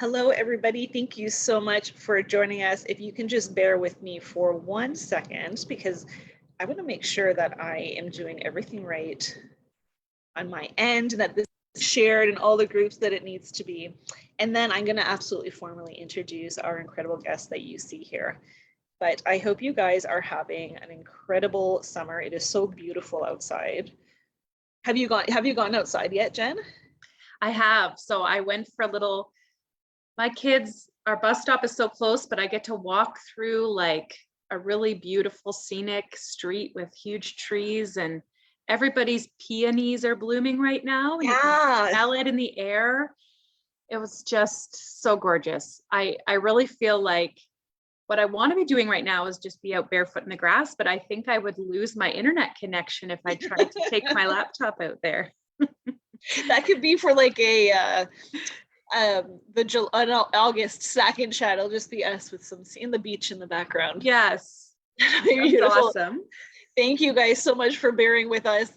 Hello, everybody. Thank you so much for joining us. If you can just bear with me for 1 second, because I want to make sure that I am doing everything right on my end, that this is shared in all the groups that it needs to be. And then I'm going to absolutely formally introduce our incredible guest that you see here. But I hope you guys are having an incredible summer. It is so beautiful outside. Have you gone outside yet, Jen? I have. So I went for a little, my kids, our bus stop is so close, but I get to walk through like a really beautiful scenic street with huge trees, and everybody's peonies are blooming right now. And you can smell it in the air. It was just so gorgeous. I really feel like what I want to be doing right now is just be out barefoot in the grass, but I think I would lose my internet connection if I tried to take my laptop out there. That could be for like a August second chat. It'll just be us with some seeing the beach in the background. Yes. Beautiful. Awesome. Thank you guys so much for bearing with us.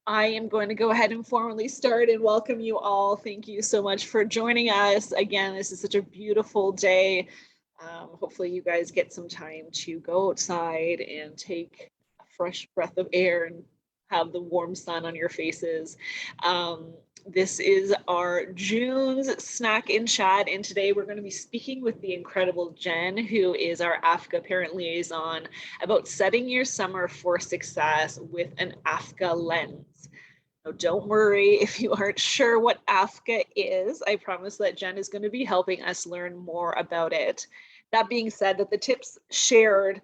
I am going to go ahead and formally start and welcome you all. Thank you so much for joining us. Again, this is such a beautiful day. Hopefully you guys get some time to go outside and take a fresh breath of air and have the warm sun on your faces. This is our June's Snack and Chat, and today we're going to be speaking with the incredible Jen, who is our AFCCA Parent Liaison, about setting your summer for success with an AFCCA lens. Now, don't worry if you aren't sure what AFCCA is. I promise that Jen is going to be helping us learn more about it. That being said, that the tips shared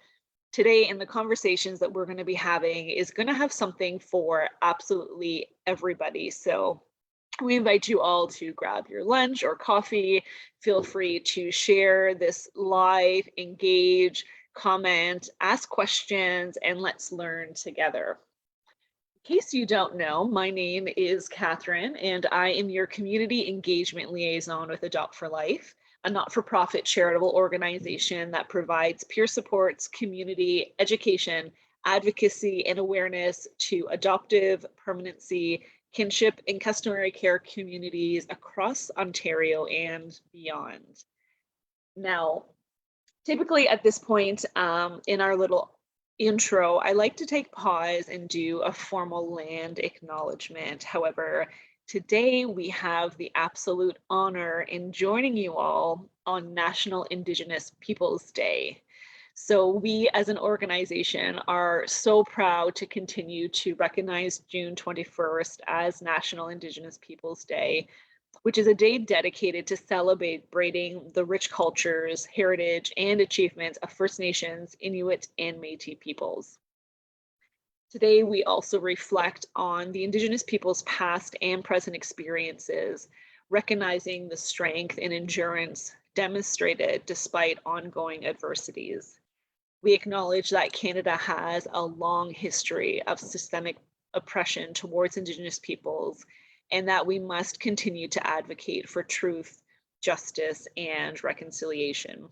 today in the conversations that we're going to be having is going to have something for absolutely everybody. So we invite you all to grab your lunch or coffee. Feel free to share this live, engage, comment, ask questions, and let's learn together. In case you don't know, my name is Catherine, and I am your community engagement liaison with Adopt for Life, a not-for-profit charitable organization that provides peer supports, community, education, advocacy, and awareness to adoptive, permanency, kinship, and customary care communities across Ontario and beyond. Now, typically at this point in our little intro, I like to take pause and do a formal land acknowledgement. However, today we have the absolute honor in joining you all on National Indigenous Peoples Day. So we as an organization are so proud to continue to recognize June 21st as National Indigenous Peoples Day, which is a day dedicated to celebrating the rich cultures, heritage, and achievements of First Nations, Inuit, and Métis peoples. Today, we also reflect on the Indigenous peoples' past and present experiences, recognizing the strength and endurance demonstrated despite ongoing adversities. We acknowledge that Canada has a long history of systemic oppression towards Indigenous peoples, and that we must continue to advocate for truth, justice, and reconciliation.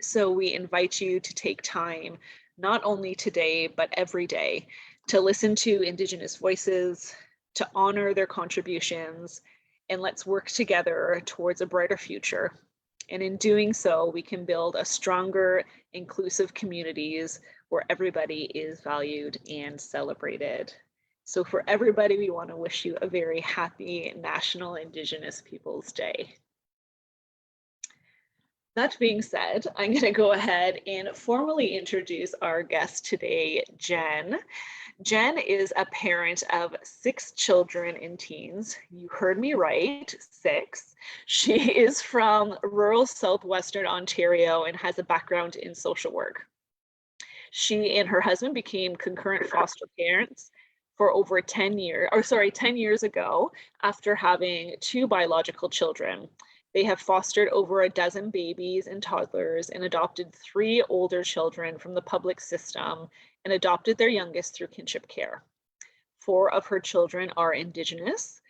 So we invite you to take time, not only today, but every day, to listen to Indigenous voices, to honor their contributions, and let's work together towards a brighter future. And in doing so, we can build a stronger, inclusive communities where everybody is valued and celebrated. So for everybody, we want to wish you a very happy National Indigenous Peoples Day. That being said, I'm going to go ahead and formally introduce our guest today, Jen. Jen is a parent of 6 children and teens. You heard me right, 6. She is from rural southwestern Ontario and has a background in social work. She and her husband became concurrent foster parents for over 10 years ago, after having 2 biological children. They have fostered over a dozen babies and toddlers and adopted 3 older children from the public system and adopted their youngest through kinship care. 4 of her children are Indigenous.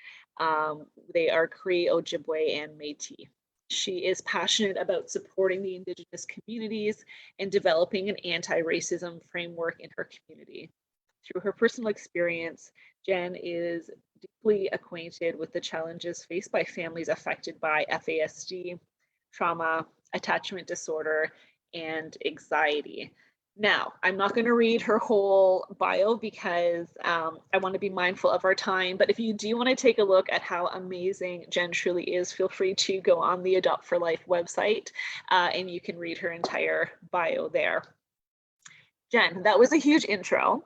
They are Cree, Ojibwe, and Métis. She is passionate about supporting the Indigenous communities and developing an anti-racism framework in her community. Through her personal experience, Jenn is deeply acquainted with the challenges faced by families affected by FASD, trauma, attachment disorder, and anxiety. Now, I'm not going to read her whole bio because I want to be mindful of our time, but if you do want to take a look at how amazing Jenn truly is, feel free to go on the Adopt for Life website and you can read her entire bio there. Jenn, that was a huge intro.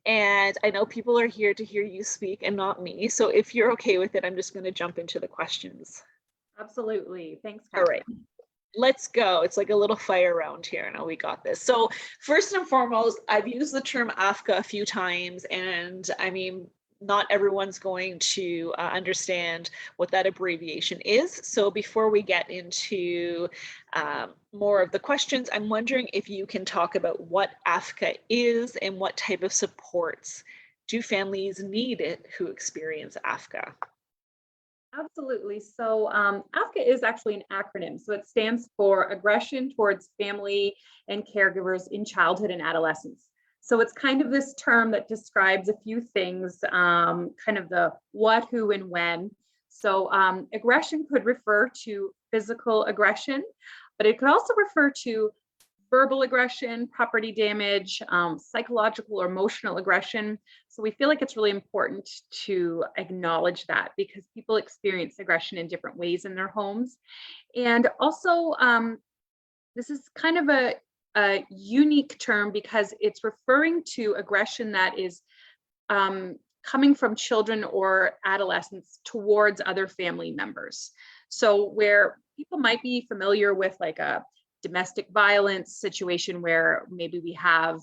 And I know people are here to hear you speak and not me. So if you're okay with it, I'm just going to jump into the questions. Absolutely. Thanks, All right. Catherine. Let's go. It's like a little fire round here. Now we got this. So first and foremost, I've used the term AFCCA a few times, and I mean, not everyone's going to understand what that abbreviation is. So before we get into more of the questions, I'm wondering if you can talk about what AFCCA is and what type of supports do families need who experience AFCCA? Absolutely. So AFCCA is actually an acronym. So it stands for Aggression Towards Family and Caregivers in Childhood and Adolescence. So it's kind of this term that describes a few things, kind of the what, who, and when. So aggression could refer to physical aggression, but it could also refer to verbal aggression, property damage, psychological or emotional aggression. So we feel like it's really important to acknowledge that because people experience aggression in different ways in their homes. And also, this is kind of a unique term because it's referring to aggression that is coming from children or adolescents towards other family members. So where people might be familiar with like a domestic violence situation where maybe we have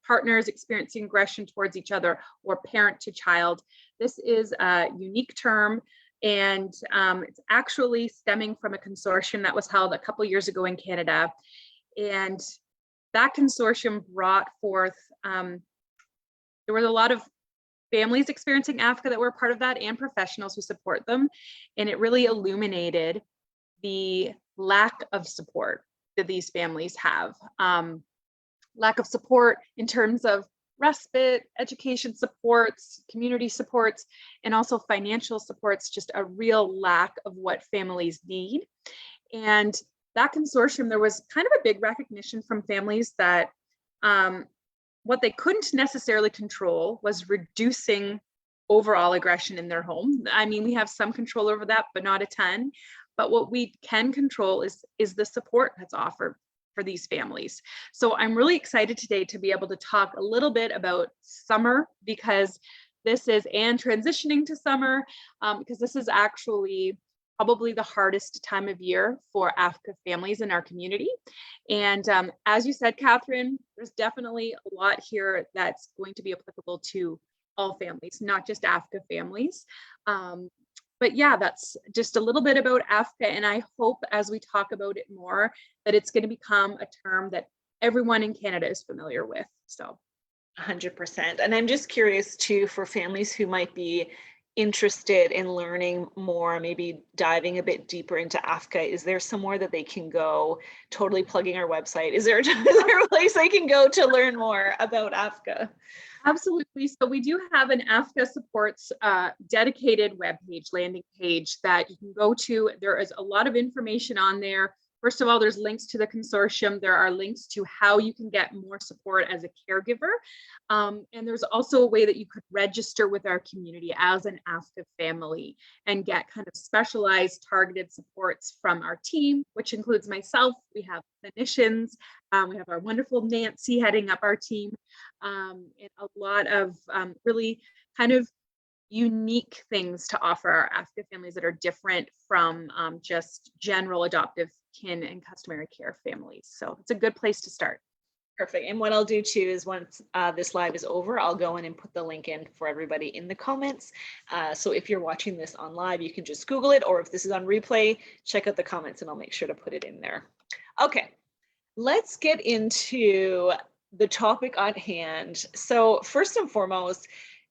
partners experiencing aggression towards each other or parent to child. This is a unique term, and it's actually stemming from a consortium that was held a couple years ago in Canada. And that consortium brought forth, there was a lot of families experiencing AFCCA that were part of that and professionals who support them. And it really illuminated the lack of support that these families have. Lack of support in terms of respite, education supports, community supports, and also financial supports, just a real lack of what families need. And that consortium, there was kind of a big recognition from families that what they couldn't necessarily control was reducing overall aggression in their home. I mean, we have some control over that, but not a ton. But what we can control is the support that's offered for these families. So I'm really excited today to be able to talk a little bit about summer because this is, and transitioning to summer, because this is actually probably the hardest time of year for AFCCA families in our community. And as you said, Catherine, there's definitely a lot here that's going to be applicable to all families, not just AFCCA families. But yeah, that's just a little bit about AFCCA. And I hope as we talk about it more, that it's going to become a term that everyone in Canada is familiar with. So 100%. And I'm just curious too, for families who might be interested in learning more, maybe diving a bit deeper into AFCCA, is there somewhere that they can go, totally plugging our website? Is there a place they can go to learn more about AFCCA? Absolutely. So we do have an AFCCA supports dedicated webpage, landing page that you can go to. There is a lot of information on there. First of all, there's links to the consortium. There are links to how you can get more support as a caregiver. And there's also a way that you could register with our community as an AFCCA family and get kind of specialized targeted supports from our team, which includes myself. We have clinicians. We have our wonderful Nancy heading up our team, and a lot of really kind of unique things to offer our AFCCA families that are different from just general adoptive kin and customary care families. So it's a good place to start. Perfect. And what I'll do too is once this live is over, I'll go in and put the link in for everybody in the comments. So if you're watching this on live, you can just Google it, or if this is on replay, check out the comments and I'll make sure to put it in there. Okay, let's get into the topic at hand. So first and foremost,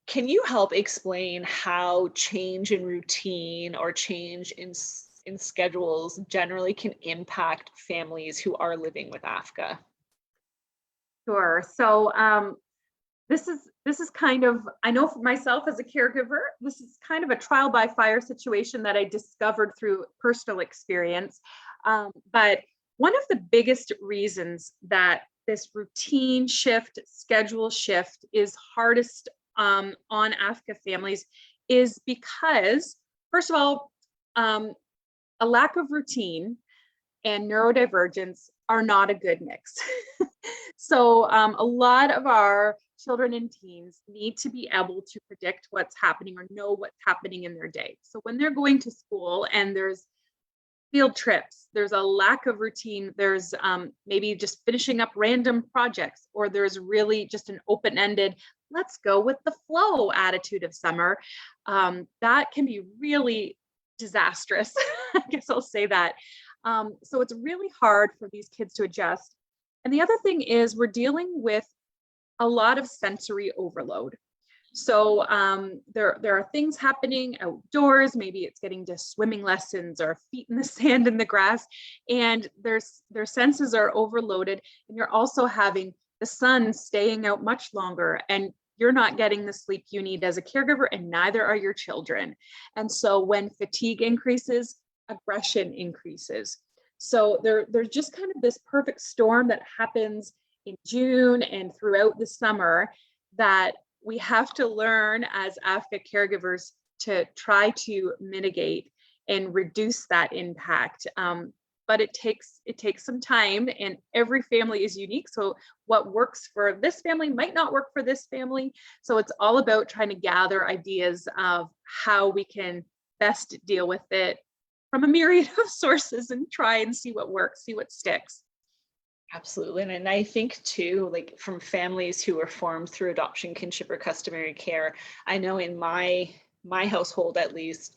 can you help explain how change in routine or change in schedules generally can impact families who are living with AFCCA? Sure. So this is kind of, I know for myself as a caregiver, this is kind of a trial by fire situation that I discovered through personal experience. But one of the biggest reasons that this routine shift, schedule shift is hardest on AFCCA families is because, first of all, a lack of routine and neurodivergence are not a good mix. So a lot of our children and teens need to be able to predict what's happening or know what's happening in their day. So when they're going to school and there's field trips, there's a lack of routine, there's maybe just finishing up random projects, or there's really just an open-ended, let's go with the flow attitude of summer, that can be really disastrous. I guess I'll say that. So it's really hard for these kids to adjust. And the other thing is we're dealing with a lot of sensory overload. So there are things happening outdoors. Maybe it's getting to swimming lessons or feet in the sand in the grass, and their senses are overloaded. And you're also having the sun staying out much longer, and you're not getting the sleep you need as a caregiver, and neither are your children. And so when fatigue increases, aggression increases. So there's just kind of this perfect storm that happens in June and throughout the summer that we have to learn as AFCCA caregivers to try to mitigate and reduce that impact. But it takes some time, and every family is unique. So what works for this family might not work for this family. So it's all about trying to gather ideas of how we can best deal with it from a myriad of sources and try and see what works, see what sticks. Absolutely. And I think too, like from families who are formed through adoption, kinship, or customary care, I know in my household at least,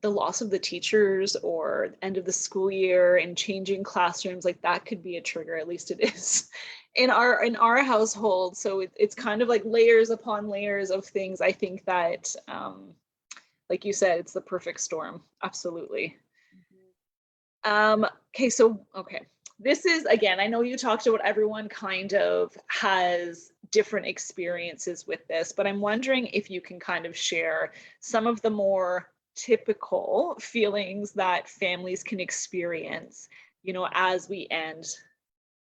the loss of the teachers or end of the school year and changing classrooms, like that could be a trigger. At least it is in our household. So it's kind of like layers upon layers of things. I think that, like you said, it's the perfect storm. Absolutely. Okay. This is, again, I know you talked about everyone kind of has different experiences with this, but I'm wondering if you can kind of share some of the more typical feelings that families can experience, as we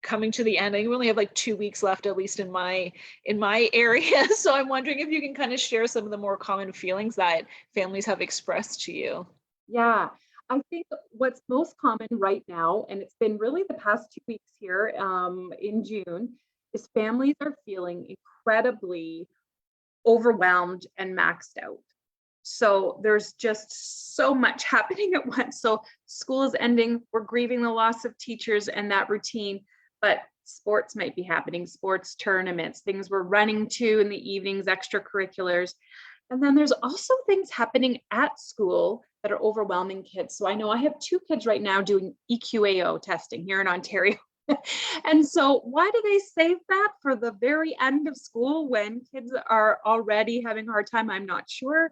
coming to the end. I think we only have like 2 weeks left, at least in my area. So I'm wondering if you can kind of share some of the more common feelings that families have expressed to you. Yeah, I think what's most common right now, and it's been really the past 2 weeks here in June, is families are feeling incredibly overwhelmed and maxed out. So there's just so much happening at once. So school is ending, we're grieving the loss of teachers and that routine, but sports might be happening, sports tournaments, things we're running to in the evenings, extracurriculars. And then there's also things happening at school that are overwhelming kids. So I know I have 2 kids right now doing EQAO testing here in Ontario. And so why do they save that for the very end of school when kids are already having a hard time? I'm not sure.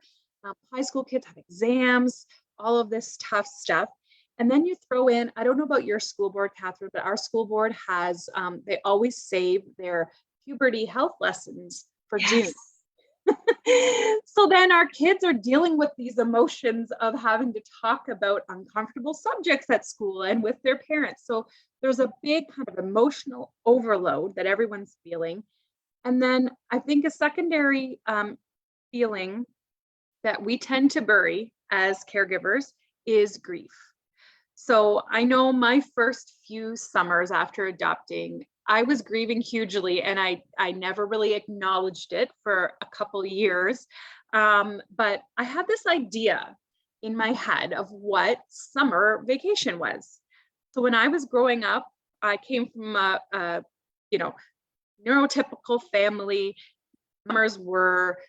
High school kids have exams, all of this tough stuff. And then you throw in, I don't know about your school board, Catherine, but our school board has, they always save their puberty health lessons for June. So then our kids are dealing with these emotions of having to talk about uncomfortable subjects at school and with their parents. So there's a big kind of emotional overload that everyone's feeling. And then I think a secondary feeling that we tend to bury as caregivers is grief. So I know my first few summers after adopting, I was grieving hugely, and I never really acknowledged it for a couple of years. But I had this idea in my head of what summer vacation was. So when I was growing up, I came from a neurotypical family. Summers were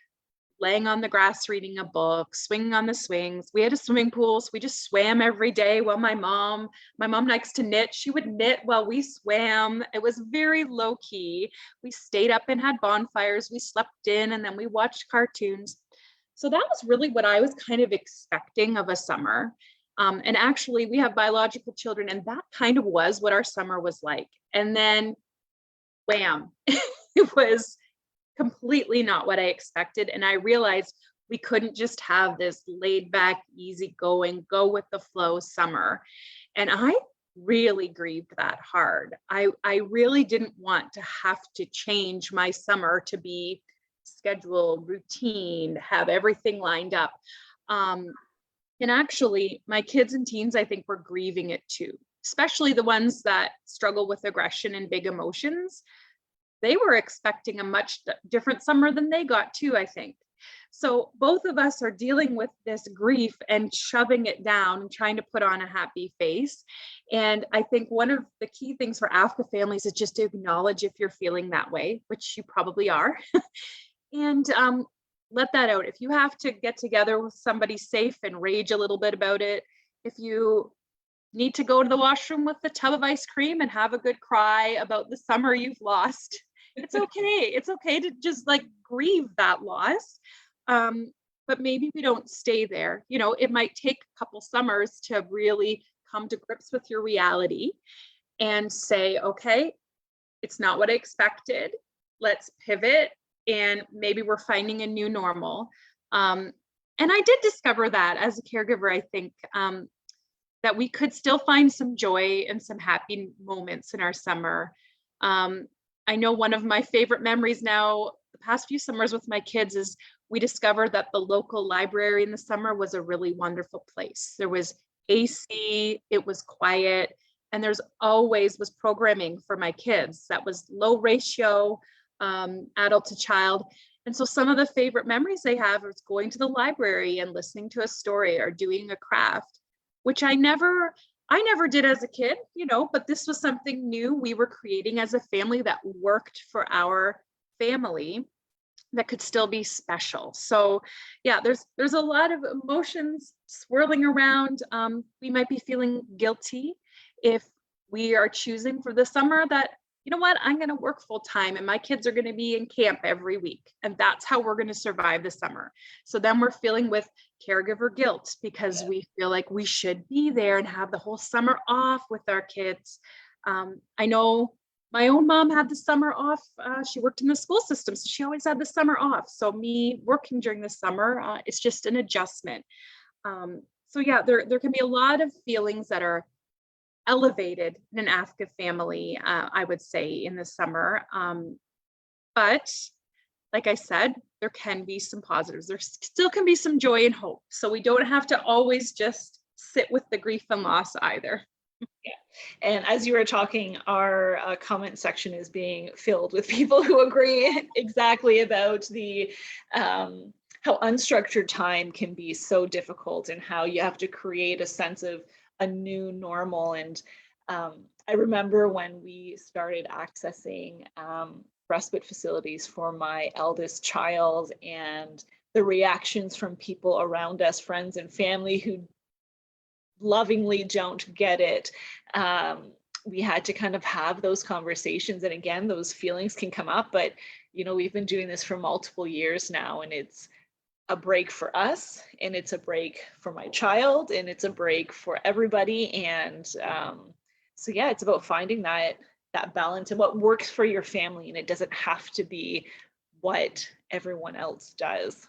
laying on the grass, reading a book, swinging on the swings. We had a swimming pool, so we just swam every day while my mom likes to knit. She would knit while we swam. It was very low key. We stayed up and had bonfires. We slept in, and then we watched cartoons. So that was really what I was kind of expecting of a summer. And actually, we have biological children, and that kind of was what our summer was like. And then, wham, it was completely not what I expected. And I realized we couldn't just have this laid back, easygoing, go with the flow summer. And I really grieved that hard. I really didn't want to have to change my summer to be scheduled, routine, have everything lined up. And actually, my kids and teens, I think, were grieving it too, especially the ones that struggle with aggression and big emotions. They were expecting a much different summer than they got too, I think. So both of us are dealing with this grief and shoving it down and trying to put on a happy face. And I think one of the key things for AFCCA families is just to acknowledge if you're feeling that way, which you probably are, and let that out. If you have to get together with somebody safe and rage a little bit about it, if you need to go to the washroom with the tub of ice cream and have a good cry about the summer you've lost, it's okay. It's okay to just like grieve that loss. But maybe we don't stay there. You know, it might take a couple summers to really come to grips with your reality and say, okay, it's not what I expected. Let's pivot. And maybe we're finding a new normal. And I did discover that as a caregiver, I think, that we could still find some joy and some happy moments in our summer. I know one of my favorite memories now, the past few summers with my kids, is we discovered that the local library in the summer was a really wonderful place. There was AC, it was quiet, and there's always was programming for my kids that was low ratio, adult to child. And so some of the favorite memories they have is going to the library and listening to a story or doing a craft, which I never did as a kid, you know, but this was something new we were creating as a family that worked for our family that could still be special. So yeah, there's a lot of emotions swirling around. We might be feeling guilty if we are choosing for the summer that, you know what, I'm going to work full time and my kids are going to be in camp every week. And that's how we're going to survive the summer. So then we're feeling with caregiver guilt because we feel like we should be there and have the whole summer off with our kids. I know my own mom had the summer off. She worked in the school system, so she always had the summer off. So me working during the summer, it's just an adjustment. So yeah, there can be a lot of feelings that are elevated in an AFCCA family, I would say, in the summer. But like I said, there can be some positives. There still can be some joy and hope. So we don't have to always just sit with the grief and loss either. Yeah. And as you were talking, our comment section is being filled with people who agree exactly about the how unstructured time can be so difficult and how you have to create a sense of a new normal. And I remember when we started accessing respite facilities for my eldest child and the reactions from people around us, friends and family who lovingly don't get it. We had to kind of have those conversations. And again, those feelings can come up, but you know, we've been doing this for multiple years now, and it's a break for us, and it's a break for my child, and it's a break for everybody. And so yeah, it's about finding that balance and what works for your family, and it doesn't have to be what everyone else does.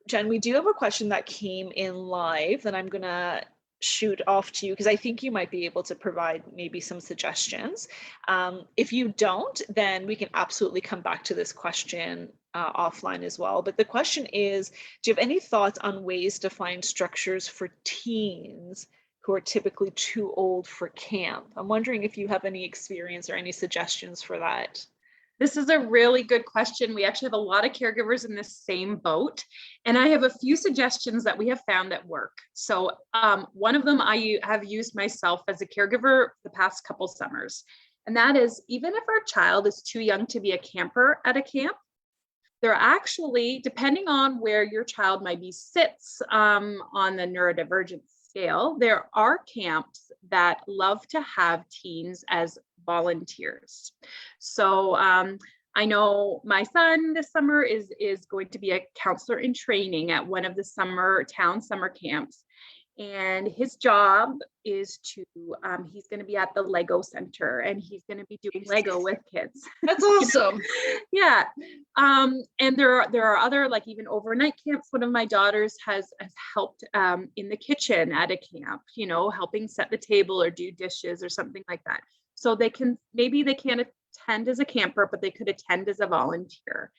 Jen, we do have a question that came in live that I'm gonna shoot off to you because I think you might be able to provide maybe some suggestions. If you don't, then we can absolutely come back to this question offline as well. But the question is, do you have any thoughts on ways to find structures for teens who are typically too old for camp? I'm wondering if you have any experience or any suggestions for that. This is a really good question. We actually have a lot of caregivers in this same boat, and I have a few suggestions that we have found that work. So one of them I have used myself as a caregiver the past couple summers, and that is, even if our child is too young to be a camper at a camp, they're actually, depending on where your child maybe sits on the neurodivergent scale, there are camps that love to have teens as volunteers. So I know my son this summer is going to be a counselor in training at one of the town summer camps. And his job is to, he's going to be at the Lego Center, and he's going to be doing Lego with kids. That's awesome. Yeah. And there are other, like, even overnight camps. One of my daughters has helped in the kitchen at a camp, helping set the table or do dishes or something like that. So maybe they can't attend as a camper, but they could attend as a volunteer.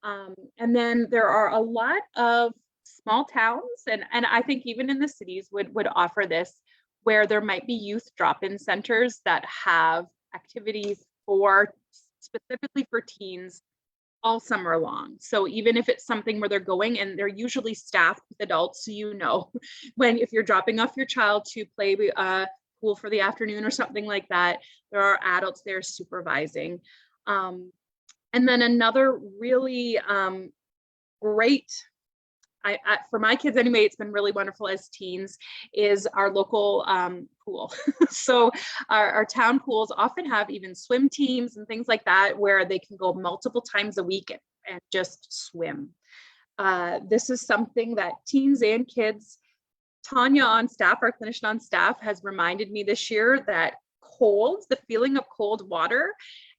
And then there are a lot of small towns, and I think even in the cities would offer this, where there might be youth drop-in centers that have activities specifically for teens all summer long. So even if it's something where they're going, and they're usually staffed with adults, so if you're dropping off your child to play pool for the afternoon or something like that, there are adults there supervising. And then another really great, for my kids anyway, it's been really wonderful as teens, is our local pool. So our town pools often have even swim teams and things like that, where they can go multiple times a week and just swim. This is something that teens and kids, Tanya on staff, our clinician on staff, has reminded me this year that the feeling of cold water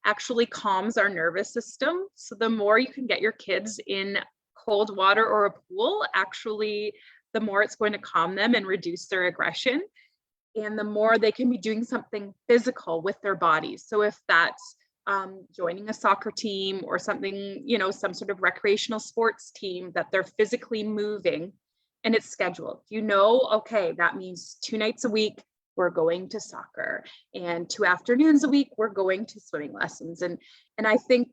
actually calms our nervous system. So the more you can get your kids in cold water or a pool, actually, the more it's going to calm them and reduce their aggression. And the more they can be doing something physical with their bodies. So if that's joining a soccer team or something, some sort of recreational sports team, that they're physically moving and it's scheduled, okay, that means 2 nights a week, we're going to soccer, and 2 afternoons a week, we're going to swimming lessons. And I think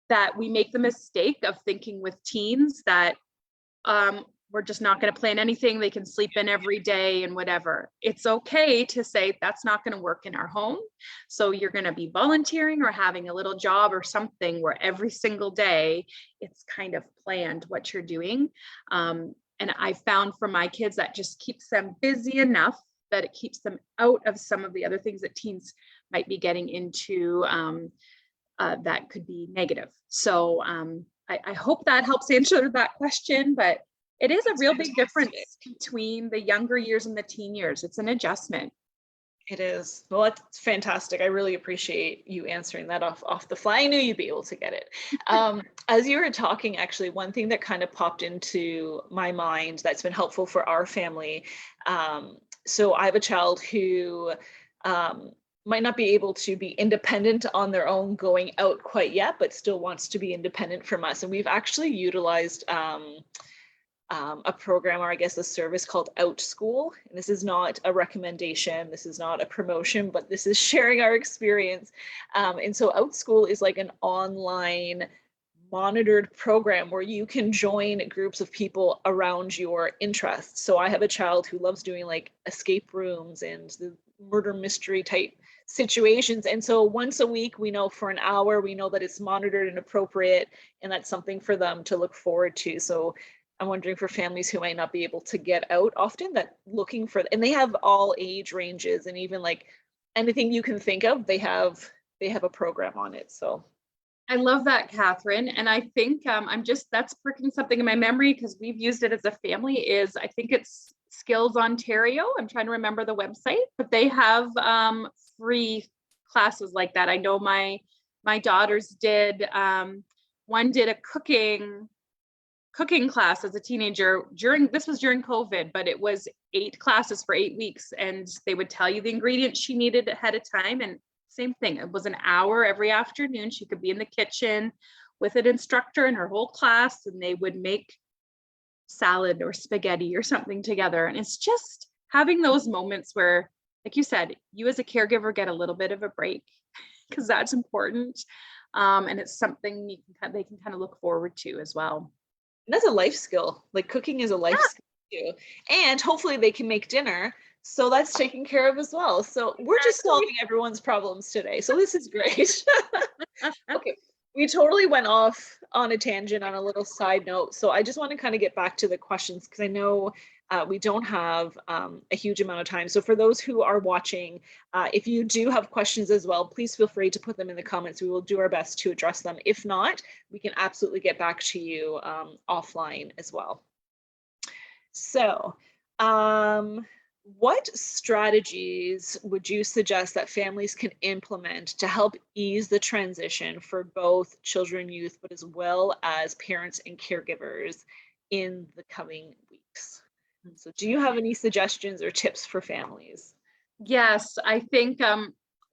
that we make the mistake of thinking with teens that we're just not going to plan anything. They can sleep in every day and whatever. It's okay to say that's not going to work in our home. So you're going to be volunteering or having a little job or something where every single day it's kind of planned what you're doing. And I found for my kids that just keeps them busy enough that it keeps them out of some of the other things that teens might be getting into that could be negative. So I hope that helps answer that question, but it is a real big difference between the younger years and the teen years. It's an adjustment. It is. Well, that's fantastic. I really appreciate you answering that off the fly. I knew you'd be able to get it. As you were talking, actually, one thing that kind of popped into my mind that's been helpful for our family. So I have a child who might not be able to be independent on their own going out quite yet, but still wants to be independent from us. And we've actually utilized a program, or I guess a service called Out School. And this is not a recommendation, this is not a promotion, but this is sharing our experience. And so Out School is like an online monitored program where you can join groups of people around your interests. So I have a child who loves doing like escape rooms and the murder mystery type situations. And so once a week, we know for an hour, we know that it's monitored and appropriate, and that's something for them to look forward to. So I'm wondering for families who might not be able to get out often, that looking for, and they have all age ranges, and even like anything you can think of, they have a program on it. So I love that, Catherine. And I think that's pricking something in my memory, because we've used it as a family. I think it's Skills Ontario. I'm trying to remember the website, but they have free classes like that. I know my daughters did. One did a cooking class as a teenager this was during COVID, but it was 8 classes for 8 weeks, and they would tell you the ingredients she needed ahead of time. And same thing, it was an hour every afternoon. She could be in the kitchen with an instructor and her whole class, and they would make salad or spaghetti or something together. And it's just having those moments where, like you said, you as a caregiver get a little bit of a break, because that's important. And it's something they can kind of look forward to as well. And that's a life skill. Like cooking is a life skill too. And hopefully they can make dinner. So that's taken care of as well. So we're just solving everyone's problems today. So this is great. Okay. We totally went off on a tangent on a little side note. So I just want to kind of get back to the questions, because I know we don't have a huge amount of time. So for those who are watching, if you do have questions as well, please feel free to put them in the comments. We will do our best to address them. If not, we can absolutely get back to you offline as well. So What strategies would you suggest that families can implement to help ease the transition for both children, youth, but as well as parents and caregivers in the coming weeks? So, do you have any suggestions or tips for families? Yes, I think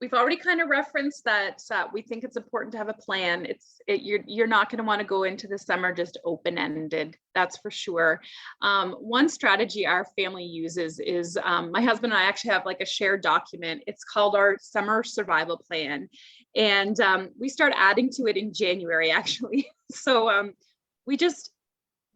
we've already kind of referenced that we think it's important to have a plan. You're not going to want to go into the summer just open-ended. That's for sure. One strategy our family uses is my husband and I actually have like a shared document. It's called our summer survival plan, and we start adding to it in January actually. So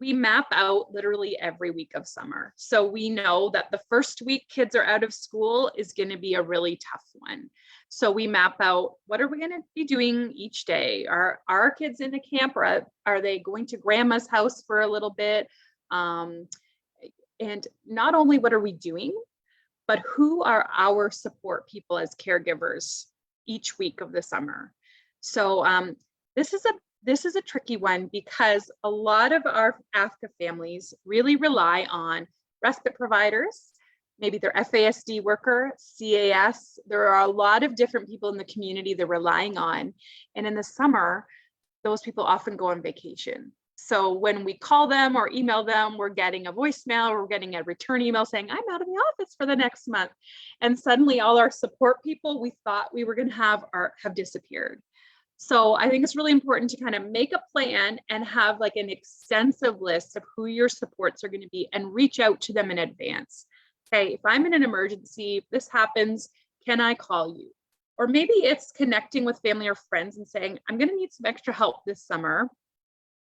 we map out literally every week of summer. So we know that the first week kids are out of school is going to be a really tough one. So we map out, what are we going to be doing each day? Are our kids in the camp, or are they going to grandma's house for a little bit? And not only what are we doing, but who are our support people as caregivers each week of the summer? So this is a tricky one because a lot of our AFCCA families really rely on respite providers, maybe their FASD worker, CAS. There are a lot of different people in the community they're relying on. And in the summer, those people often go on vacation. So when we call them or email them, we're getting a voicemail, or we're getting a return email saying, I'm out of the office for the next month. And suddenly all our support people we thought we were going to have disappeared. So I think it's really important to kind of make a plan and have like an extensive list of who your supports are going to be and reach out to them in advance. Okay, if I'm in an emergency, if this happens, can I call you? Or maybe it's connecting with family or friends and saying, I'm going to need some extra help this summer.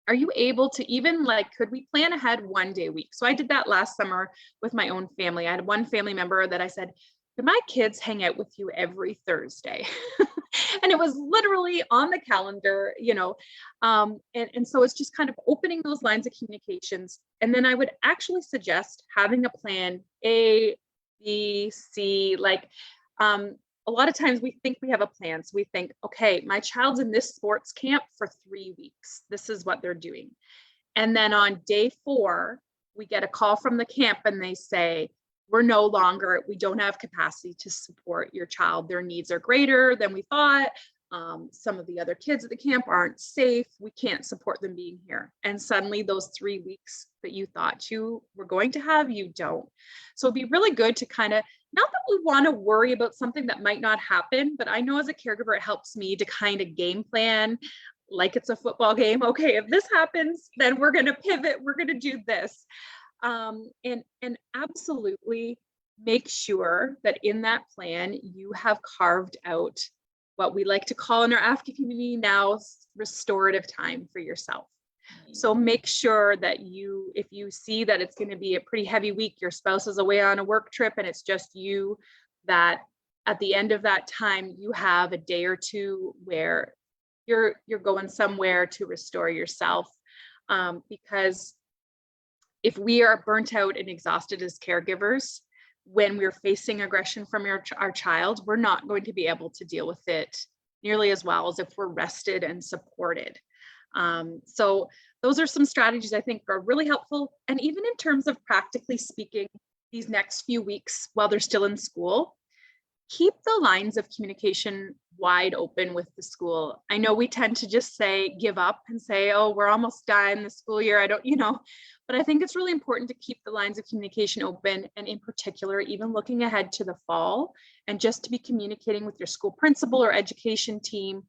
Are you able to even could we plan ahead one day a week? So I did that last summer with my own family. I had one family member that I said, could my kids hang out with you every Thursday? And it was literally on the calendar, and so it's just kind of opening those lines of communications. And then I would actually suggest having a plan A, B, C, a lot of times we think we have a plan. So we think, okay, my child's in this sports camp for 3 weeks. This is what they're doing. And then on day 4, we get a call from the camp and they say, we don't have capacity to support your child. Their needs are greater than we thought. Some of the other kids at the camp aren't safe. We can't support them being here. And suddenly those 3 weeks that you thought you were going to have, you don't. So it'd be really good to kind of, not that we want to worry about something that might not happen, but I know as a caregiver, it helps me to kind of game plan like it's a football game. Okay, if this happens, then we're going to pivot. We're going to do this. And absolutely make sure that in that plan, you have carved out what we like to call in our AFCCA community now restorative time for yourself. So make sure that if you see that it's going to be a pretty heavy week, your spouse is away on a work trip and it's just you, that at the end of that time, you have a day or two where you're going somewhere to restore yourself. Because if we are burnt out and exhausted as caregivers, when we're facing aggression from our child, we're not going to be able to deal with it nearly as well as if we're rested and supported. So those are some strategies I think are really helpful. And even in terms of practically speaking, these next few weeks while they're still in school, keep the lines of communication wide open with the school. I know we tend to just give up and say, oh, we're almost done the school year. But I think it's really important to keep the lines of communication open, and in particular, even looking ahead to the fall, and just to be communicating with your school principal or education team.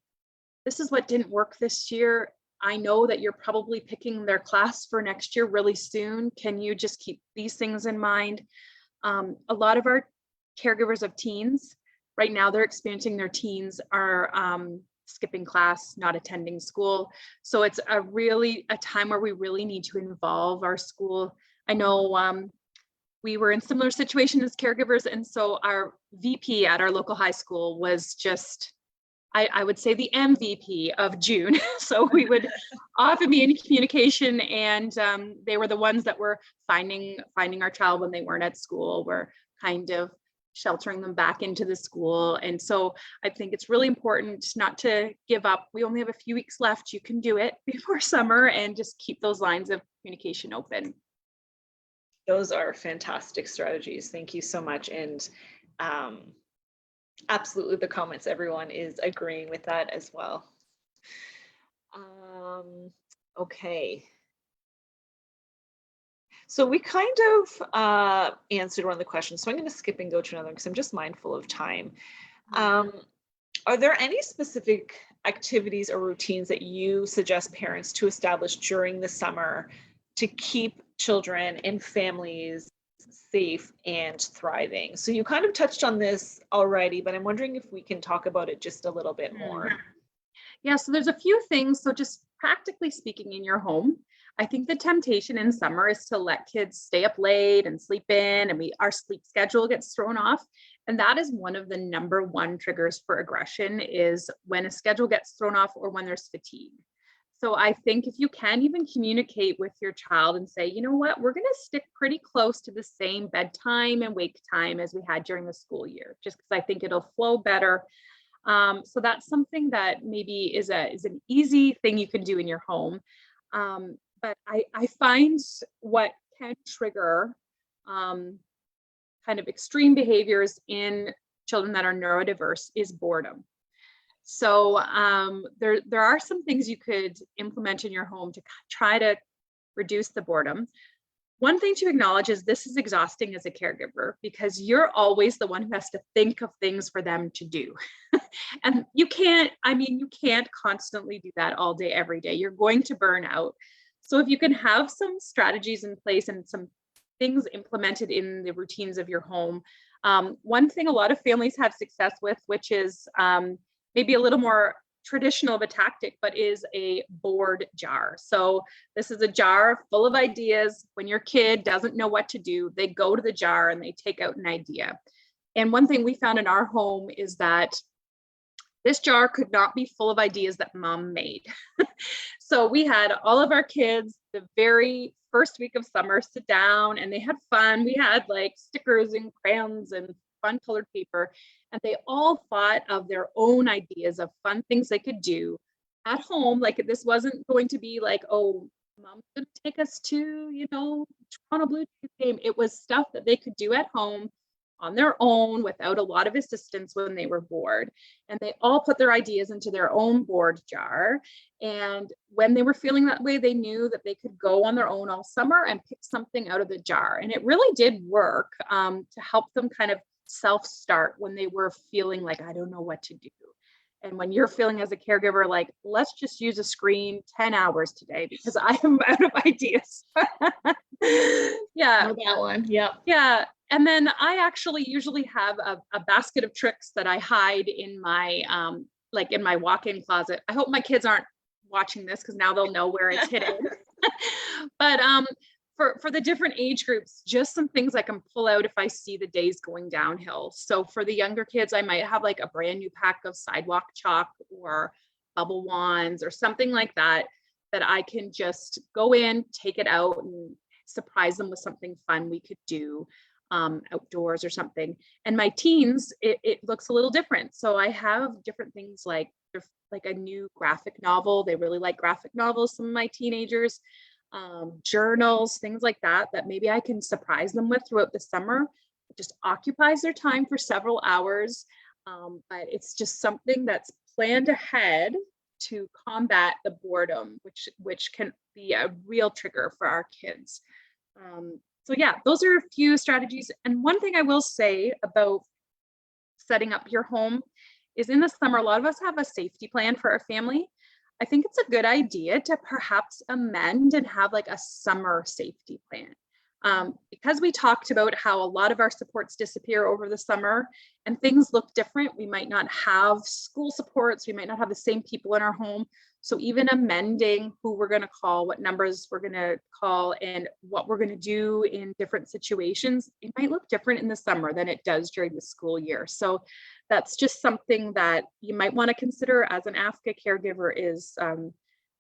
This is what didn't work this year. I know that you're probably picking their class for next year really soon. Can you just keep these things in mind? A lot of our caregivers of teens, right now they're experiencing their teens are skipping class, not attending school. So it's a time where we really need to involve our school. I know we were in similar situation as caregivers, and so our VP at our local high school was just, I would say, the MVP of June. So we would often be in communication, and they were the ones that were finding our child when they weren't at school. We're kind of sheltering them back into the school. And so I think it's really important not to give up. We only have a few weeks left. You can do it before summer, and just keep those lines of communication open. Those are fantastic strategies. Thank you so much. And absolutely, the comments, everyone is agreeing with that as well. Okay. So we kind of answered one of the questions. So I'm going to skip and go to another because I'm just mindful of time. Are there any specific activities or routines that you suggest parents to establish during the summer to keep children and families safe and thriving? So you kind of touched on this already, but I'm wondering if we can talk about it just a little bit more. Yeah, so there's a few things. So just practically speaking in your home, I think the temptation in summer is to let kids stay up late and sleep in, and our sleep schedule gets thrown off. And that is one of the number one triggers for aggression, is when a schedule gets thrown off or when there's fatigue. So I think if you can even communicate with your child and say, you know what, we're going to stick pretty close to the same bedtime and wake time as we had during the school year, just because I think it'll flow better. So that's something that maybe is an easy thing you can do in your home. But I find what can trigger kind of extreme behaviors in children that are neurodiverse is boredom. So there are some things you could implement in your home to try to reduce the boredom. One thing to acknowledge is this is exhausting as a caregiver, because you're always the one who has to think of things for them to do. And you can't constantly do that all day, every day. You're going to burn out. So if you can have some strategies in place and some things implemented in the routines of your home. One thing a lot of families have success with, which is maybe a little more traditional of a tactic, but is a board jar. So this is a jar full of ideas. When your kid doesn't know what to do, they go to the jar and they take out an idea. And one thing we found in our home is that this jar could not be full of ideas that mom made. So we had all of our kids the very first week of summer sit down and they had fun. We had like stickers and crayons and fun colored paper, and they all thought of their own ideas of fun things they could do at home. Like, this wasn't going to be like, oh, mom's going to take us to, Toronto Blue Jays game. It was stuff that they could do at home on their own without a lot of assistance when they were bored. And they all put their ideas into their own board jar. And when they were feeling that way, they knew that they could go on their own all summer and pick something out of the jar. And it really did work to help them kind of self-start when they were feeling like, I don't know what to do. And when you're feeling as a caregiver, like, let's just use a screen 10 hours today because I am out of ideas. Yeah. Oh, that one. Yep. Yeah. And then I actually usually have a basket of tricks that I hide in my, in my walk-in closet. I hope my kids aren't watching this because now they'll know where it's hidden. But for the different age groups, just some things I can pull out if I see the days going downhill. So for the younger kids, I might have like a brand new pack of sidewalk chalk or bubble wands or something like that I can just go in, take it out, and surprise them with something fun we could do outdoors or something. And my teens, it looks a little different. So I have different things like a new graphic novel. They really like graphic novels, some of my teenagers. Journals, things like that maybe I can surprise them with throughout the summer. It just occupies their time for several hours, but it's just something that's planned ahead to combat the boredom, which can be a real trigger for our kids. So yeah, those are a few strategies. And one thing I will say about setting up your home is, in the summer, a lot of us have a safety plan for our family. I think it's a good idea to perhaps amend and have like a summer safety plan. Because we talked about how a lot of our supports disappear over the summer and things look different. We might not have school supports. We might not have the same people in our home. So even amending who we're going to call, what numbers we're going to call, and what we're going to do in different situations, it might look different in the summer than it does during the school year. So that's just something that you might want to consider as an AFCCA caregiver, is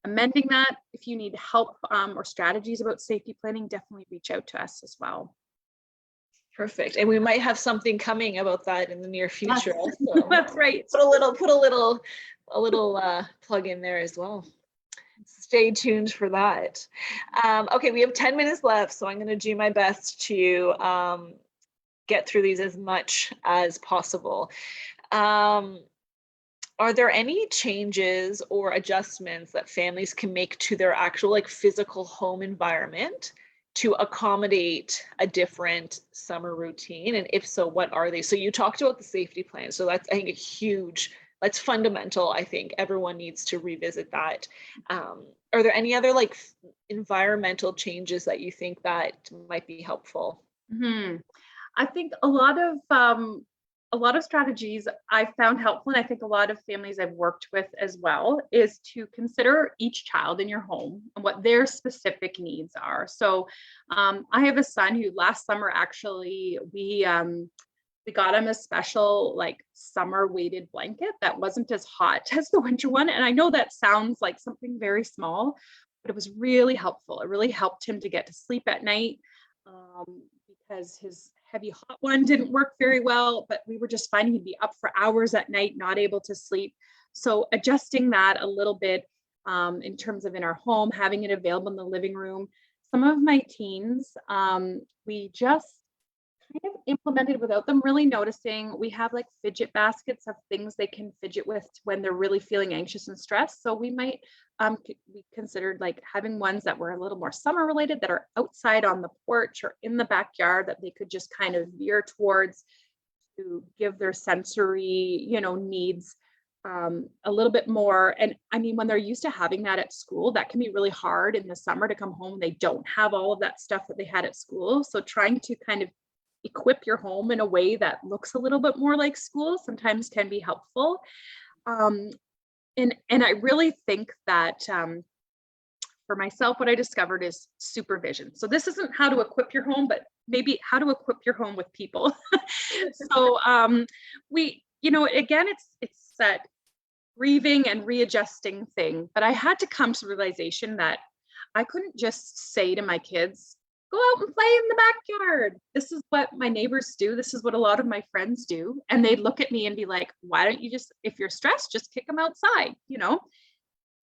amending that. If you need help or strategies about safety planning, definitely reach out to us as well. Perfect. And we might have something coming about that in the near future. Also. That's right. Put a little plug in there as well. This is Stay tuned for that. Okay, we have 10 minutes left, so I'm going to do my best to get through these as much as possible. Are there any changes or adjustments that families can make to their actual like physical home environment to accommodate a different summer routine? And if so, what are they? So you talked about the safety plan. So that's, I think, that's fundamental. I think everyone needs to revisit that. Are there any other like environmental changes that you think that might be helpful? I think a lot of strategies I found helpful, and I think a lot of families I've worked with as well, is to consider each child in your home and what their specific needs are. So I have a son who last summer actually we got him a special like summer weighted blanket that wasn't as hot as the winter one. And I know that sounds like something very small, but it was really helpful. It really helped him to get to sleep at night because his heavy hot one didn't work very well, but we were just finding he'd be up for hours at night, not able to sleep. So adjusting that a little bit in terms of in our home, having it available in the living room. Some of my teens, we just kind of implemented without them really noticing. We have like fidget baskets of things they can fidget with when they're really feeling anxious and stressed. So we might we considered like having ones that were a little more summer related that are outside on the porch or in the backyard that they could just kind of veer towards to give their sensory, needs a little bit more. And I mean, when they're used to having that at school, that can be really hard in the summer to come home. They don't have all of that stuff that they had at school. So trying to kind of equip your home in a way that looks a little bit more like school sometimes can be helpful. And I really think that for myself, what I discovered is supervision. So this isn't how to equip your home, but maybe how to equip your home with people. So again, it's that grieving and readjusting thing. But I had to come to the realization that I couldn't just say to my kids, go out and play in the backyard. This is what my neighbors do. This is what a lot of my friends do. And they'd look at me and be like, why don't you just, if you're stressed, just kick them outside?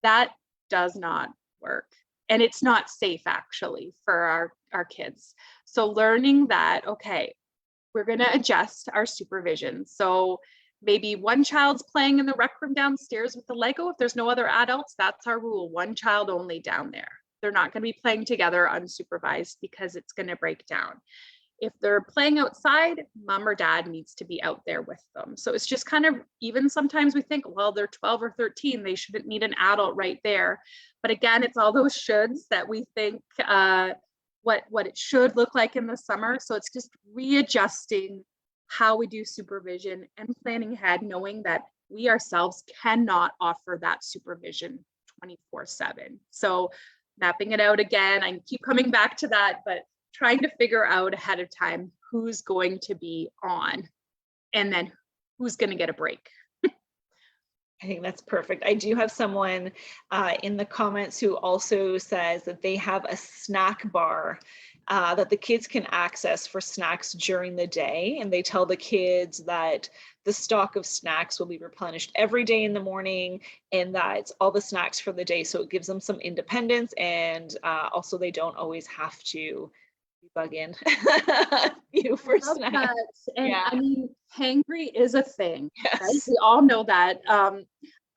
That does not work. And it's not safe actually for our kids. So learning that, okay, we're going to adjust our supervision. So maybe one child's playing in the rec room downstairs with the Lego. If there's no other adults, that's our rule. One child only down there. They're not going to be playing together unsupervised because it's going to break down. If they're playing outside, mom or dad needs to be out there with them. So it's just kind of, even sometimes we think, well, they're 12 or 13, they shouldn't need an adult right there. But again, it's all those shoulds that we think what it should look like in the summer. So it's just readjusting how we do supervision and planning ahead, knowing that we ourselves cannot offer that supervision 24/7. So mapping it out again, I keep coming back to that, but trying to figure out ahead of time who's going to be on and then who's going to get a break. I think that's perfect. I do have someone in the comments who also says that they have a snack bar that the kids can access for snacks during the day. And they tell the kids that the stock of snacks will be replenished every day in the morning, and that it's all the snacks for the day. So it gives them some independence, and also they don't always have to bug in for snacks. And yeah. I mean, hangry is a thing. Yes. Right? We all know that.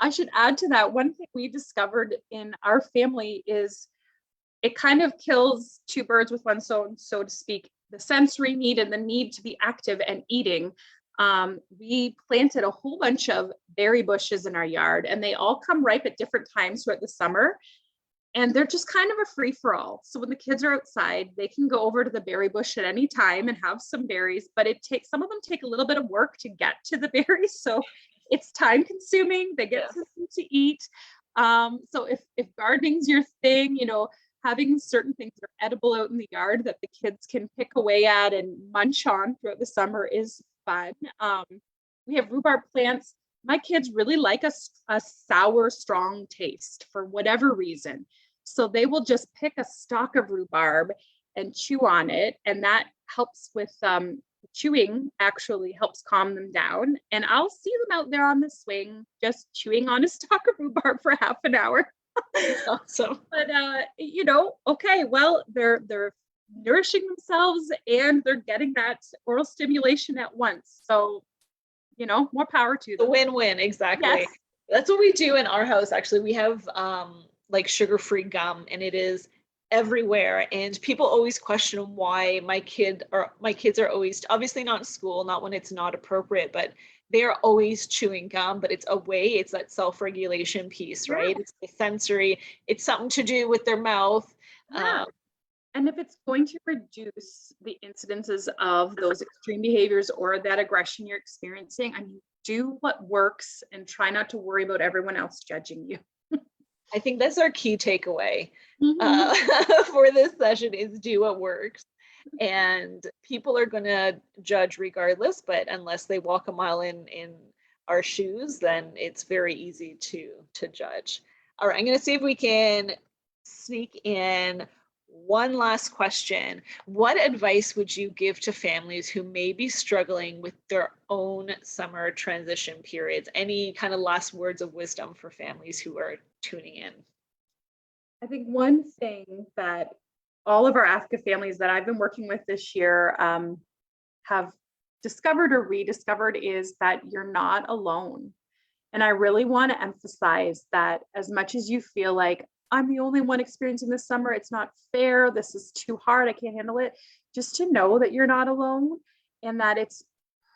I should add to that, one thing we discovered in our family is it kind of kills two birds with one stone, so to speak, the sensory need and the need to be active and eating. We planted a whole bunch of berry bushes in our yard, and they all come ripe at different times throughout the summer. And they're just kind of a free for all. So when the kids are outside, they can go over to the berry bush at any time and have some berries, but some of them take a little bit of work to get to the berries. So it's time consuming. They get something to eat. So if gardening's your thing, having certain things that are edible out in the yard that the kids can pick away at and munch on throughout the summer is fun. We have rhubarb plants. My kids really like a sour, strong taste for whatever reason. So they will just pick a stalk of rhubarb and chew on it. And that helps with chewing, actually helps calm them down. And I'll see them out there on the swing, just chewing on a stalk of rhubarb for half an hour. Awesome. But okay, well, they're nourishing themselves and they're getting that oral stimulation at once. So, more power to The them. win-win, Yes. exactly. That's what we do in our house. Actually, we have like sugar-free gum, and it is everywhere. And people always question why my kids are always, obviously not in school, not when it's not appropriate, but they are always chewing gum. But it's a way, it's that self-regulation piece, Yeah. right? It's the sensory. It's something to do with their mouth. Yeah. And if it's going to reduce the incidences of those extreme behaviors or that aggression you're experiencing, I mean, do what works and try not to worry about everyone else judging you. I think that's our key takeaway Mhm. for this session is do what works. And people are going to judge regardless, but unless they walk a mile in our shoes, then it's very easy to judge. All right, I'm going to see if we can sneak in one last question. What advice would you give to families who may be struggling with their own summer transition periods? Any kind of last words of wisdom for families who are tuning in? I think one thing that all of our AFCCA families that I've been working with this year have discovered or rediscovered is that you're not alone. And I really want to emphasize that as much as you feel like I'm the only one experiencing this summer, it's not fair, this is too hard, I can't handle it, just to know that you're not alone and that it's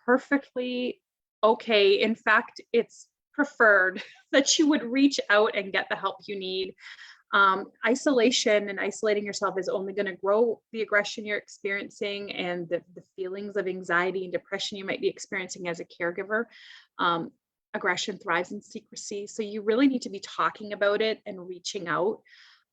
perfectly okay. In fact, it's preferred that you would reach out and get the help you need. Isolation and isolating yourself is only going to grow the aggression you're experiencing and the feelings of anxiety and depression you might be experiencing as a caregiver. Um, Aggression thrives in secrecy. So you really need to be talking about it and reaching out.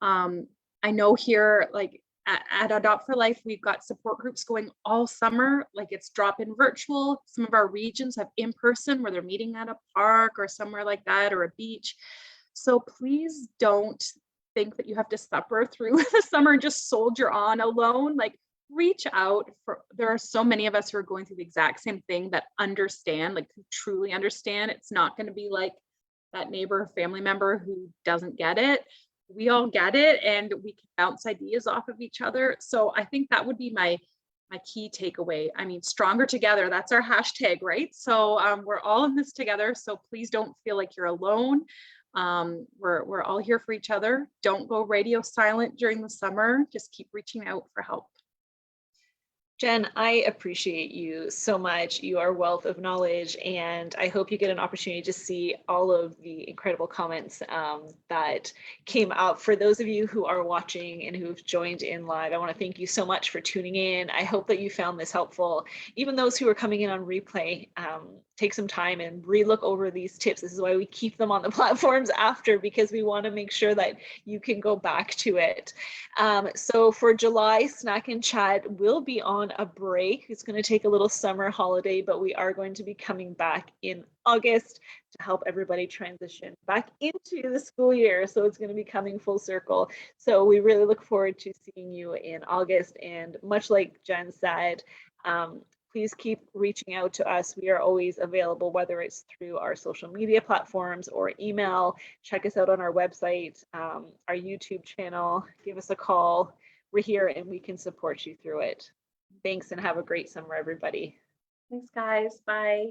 I know here, like at Adopt for Life, we've got support groups going all summer. Like it's drop in virtual. Some of our regions have in person where they're meeting at a park or somewhere like that or a beach. So please don't think that you have to suffer through the summer and just soldier on alone. Like reach out. There are so many of us who are going through the exact same thing that understand, like who truly understand. It's not going to be like that neighbor or family member who doesn't get it. We all get it and we can bounce ideas off of each other. So I think that would be my key takeaway. I mean, stronger together, that's our hashtag, right? So we're all in this together. So please don't feel like you're alone. We're all here for each other. Don't go radio silent during the summer. Just keep reaching out for help. Jenn, I appreciate you so much. You are a wealth of knowledge, and I hope you get an opportunity to see all of the incredible comments that came out. For those of you who are watching and who've joined in live, I want to thank you so much for tuning in. I hope that you found this helpful. Even those who are coming in on replay, take some time and re-look over these tips. This is why we keep them on the platforms after, because we want to make sure that you can go back to it. So for July, Snack and Chat will be on a break. It's going to take a little summer holiday, but we are going to be coming back in August to help everybody transition back into the school year. So it's going to be coming full circle. So we really look forward to seeing you in August. And much like Jenn said, please keep reaching out to us. We are always available, whether it's through our social media platforms or email. Check us out on our website, our YouTube channel. Give us a call. We're here and we can support you through it. Thanks and have a great summer, everybody. Thanks, guys. Bye.